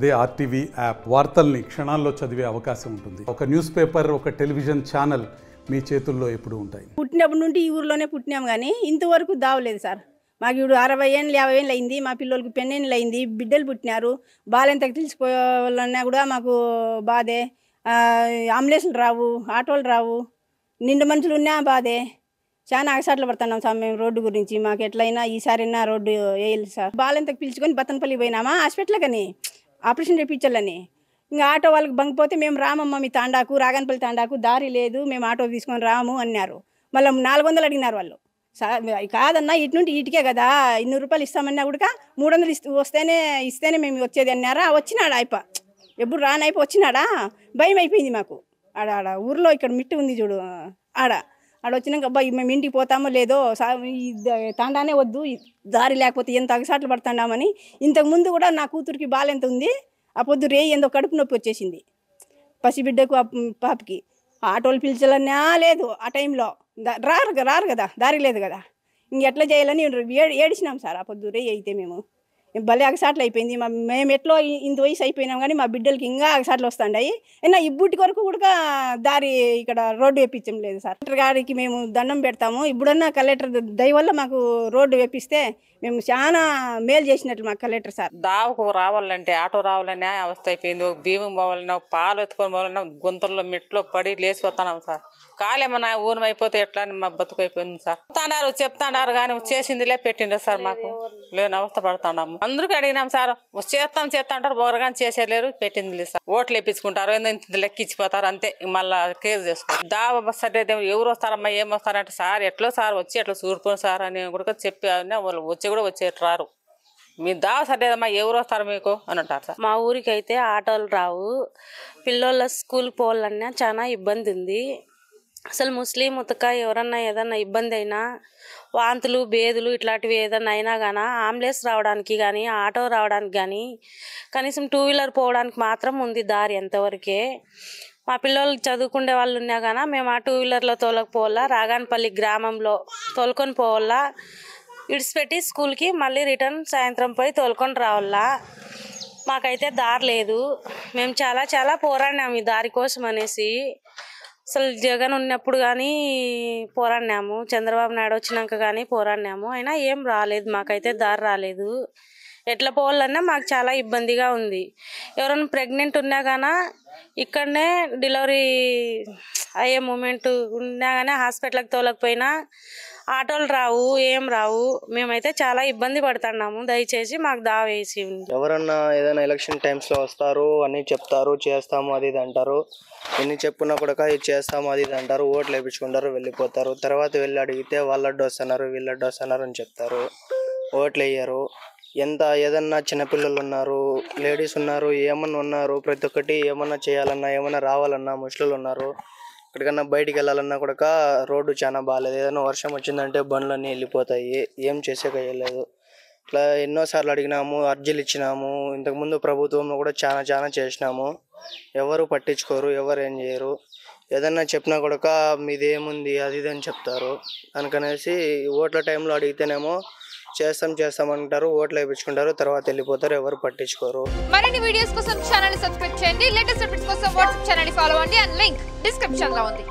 అదే RTV app వార్తల్ని క్షణాల్లో చదివే అవకాశం ఉంటుంది. ఒక న్యూస్ పేపర్, ఒక టెలివిజన్ ఛానల్ మీ చేతుల్లో ఎప్పుడు ఉంటాయి. పుట్టినప్పటి నుండి ఈ ఊర్లోనే పుట్టినాం కానీ ఇంతవరకు దావలేదు సార్. మాకు ఇప్పుడు 60 ఏళ్ళు 50 ఏళ్ళు అయింది. మా పిల్లలకి పెన్నేళ్ళు అయింది, బిడ్డలు పుట్టినారు. బాలెంతకు తెలిసిపోవాలన్నా కూడా మాకు బాధే. అంబులెన్స్లు రావు, ఆటోలు రావు, నిండు మనుషులు ఉన్నా బాధే. చాలా అగసాట్లు పడుతున్నాం సార్ మేము రోడ్డు గురించి. మాకు ఎట్లయినా ఈసారైనా రోడ్డు వేయాలి సార్. బాలెంతకు పిలుచుకొని బతనపల్లి పోయినామా హాస్పిటల్కని ఆపరేషన్ చేయించాలని. ఇంకా ఆటో వాళ్ళకి బంగిపోతే మేము రామమ్మ మీ తాండాకు, రాగానపల్లి తాండాకు దారి లేదు, మేము ఆటో తీసుకొని రాము అన్నారు. మళ్ళీ 400 అడిగినారు వాళ్ళు. కాదన్నా ఇటు నుండి ఇటుకే కదా, 200 రూపాయలు ఇస్తామన్నా కూడా 300 ఇస్తేనే మేము వచ్చేది అన్నారా. వచ్చినాడా అయిపో, ఎప్పుడు రానైపో వచ్చినాడా. భయం అయిపోయింది మాకు. ఆడ ఊర్లో ఇక్కడ మిట్టు ఉంది చూడు, ఆడ వచ్చినాక అబ్బాయి మేము ఇంటికి పోతామో లేదో, తాండానే వద్దు, దారి లేకపోతే ఎంత అగసాట్లు పడుతున్నామని. ఇంతకుముందు కూడా నా కూతురికి బాలెంత ఉంది, ఆ పొద్దు ఏందో కడుపు నొప్పి వచ్చేసింది పసిబిడ్డకు, పాపకి. ఆటోలు పిలిచాలన్నా లేదు ఆ టైంలో. రారు కదా, దారి లేదు కదా. ఇంకెట్లా చేయాలని ఏడిచినాం సార్ ఆ పొద్దు అయితే మేము. భలే అగసాట్లు అయిపోయింది. మేము ఎట్లో ఇంత వయసు అయిపోయినాం కానీ మా బిడ్డలకి ఇంకా అగసాట్లు వస్తున్నాయి. అయినా ఇబ్బుటి కొరకు కూడా దారి ఇక్కడ రోడ్డు వేపించడం లేదు సార్. కలెక్టర్ గారికి మేము దండం పెడతాము. ఇప్పుడన్నా కలెక్టర్ దయ వల్ల మాకు రోడ్డు వేపిస్తే మేము చాలా మేలు చేసినట్లు మాకు కలెక్టర్ సార్. దావకు రావాలంటే ఆటో రావాలనే అవస్థ అయిపోయింది. బియ్యం పోవాలన్నా, పాలు ఎత్తుకొని పోవాలన్నా గుంతల్లో మెట్లో పడి లేచిపోతున్నాం సార్. కాలేమన్నా ఊరం అయిపోతే ఎట్లా అని మా బతుకు అయిపోయింది సార్. చెప్తాడారు కానీ చేసిందిలే పెట్టిండ్రు సార్. మాకు లేని అవస్థ పడుతున్నాము. అందరికీ అడిగినాం సార్, చేస్తా అంటారు, బోరగాని చేసేలేరు, పెట్టింది లేదు సార్. ఓట్లు వేయించుకుంటారు, ఇంత లెక్కిచ్చిపోతారు అంతే. మళ్ళీ కేసు చేసుకుంటారు. దావ బస్ అంటే ఎవరు వస్తారమ్మా ఏమొస్తారంటే సార్ ఎట్లో సార్ వచ్చి ఎట్లా చూడుకోండి సార్ అని కూడా చెప్పి వాళ్ళు వచ్చి కూడా వచ్చేట్టు రారు. మీ దావ సర్లేదమ్మా ఎవరు వస్తారు మీకు అని అంటారు సార్. మా ఊరికి అయితే ఆటోలు రావు. పిల్లల స్కూల్ పోవాలన్నా చాలా ఇబ్బంది ఉంది. అసలు ముస్లిం ఉతక ఎవరన్నా ఏదన్నా ఇబ్బంది అయినా, వాంతులు బేదులు ఇట్లాంటివి ఏదన్నా అయినా కానీ అంబులెన్స్ రావడానికి కానీ ఆటో రావడానికి కానీ కనీసం 2 వీలర్ పోవడానికి మాత్రం ఉంది దారి ఎంతవరకే. మా పిల్లలు చదువుకునే వాళ్ళు ఉన్నా కానీ మేము ఆ 2 వీలర్లో తోలకపోవాలా, రాగానపల్లి గ్రామంలో తోలుకొని పోవాలా, ఇడిచిపెట్టి స్కూల్కి మళ్ళీ రిటర్న్ సాయంత్రం పోయి తోలుకొని రావాలా. మాకైతే దారి లేదు. మేము చాలా పోరాడినాము ఈ దారి కోసం అనేసి. అసలు జగన్ ఉన్నప్పుడు కానీ పోరాడినాము, చంద్రబాబు నాయుడు వచ్చినాక కానీ పోరాడినాము, అయినా ఏం రాలేదు, మాకైతే దారి రాలేదు. ఎట్లా పోవాలన్నా మాకు చాలా ఇబ్బందిగా ఉంది. ఎవరైనా ప్రెగ్నెంట్ ఉన్నా కానీ ఇక్కడనే డెలివరీ అయ్యే మూమెంట్ ఉన్నా కానీ హాస్పిటల్కి తోలకపోయినా ఆటోలు రావు, ఏం రావు. మేమైతే చాలా ఇబ్బంది పడుతున్నాము. దయచేసి మాకు దావ వేసి. ఎవరన్నా ఏదైనా ఎలక్షన్ టైమ్స్లో వస్తారు, అన్నీ చెప్తారు, చేస్తాము అది ఇది అంటారు. ఎన్ని చెప్పున్నా కూడా ఇది చేస్తాము అది ఇది అంటారు, ఓట్లు వేయించుకుంటారు, వెళ్ళిపోతారు. తర్వాత వెళ్ళి అడిగితే వాళ్ళ డోస్ అన్నారు, వీళ్ళ డోస్ అన్నారు అని చెప్తారు, ఓట్లు వేయరు. ఏదన్నా చిన్నపిల్లలు ఉన్నారు, లేడీస్ ఉన్నారు, ఏమన్నా ఉన్నారు, ప్రతి ఒక్కటి ఏమన్నా చేయాలన్నా ఏమన్నా రావాలన్నా ముసలులు ఉన్నారు. ఎక్కడికన్నా బయటికి వెళ్ళాలన్నా కూడా రోడ్డు చాలా బాగాలేదు. ఏదైనా వర్షం వచ్చిందంటే బండ్లన్నీ వెళ్ళిపోతాయి, ఏం చేసేకయ్యలేదు. ఇట్లా ఎన్నోసార్లు అడిగినాము, అర్జీలు ఇచ్చినాము. ఇంతకుముందు ప్రభుత్వంలో కూడా చాలా చేసినాము. ఎవరు పట్టించుకోరు, ఎవరు ఏం చేయరు. ఏదన్నా చెప్పినా కూడా మీదేముంది అది ఇది అని చెప్తారు. అందుకనేసి ఓట్ల టైంలో అడిగితేనేమో చేస్తాం అంటారు, ఓట్లు వేయించుకుంటారు, తర్వాత వెళ్ళిపోతారు, ఎవరు పట్టించుకోరు. మరిన్ని వీడియోస్ కోసం ఛానల్ సబ్స్క్రైబ్ చేయండి. లేటెస్ట్ అప్డేట్స్ కోసం వాట్సాప్ ఛానల్ ఫాలో అవ్వండి. అండ్ లింక్ డిస్క్రిప్షన్ లో ఉంది.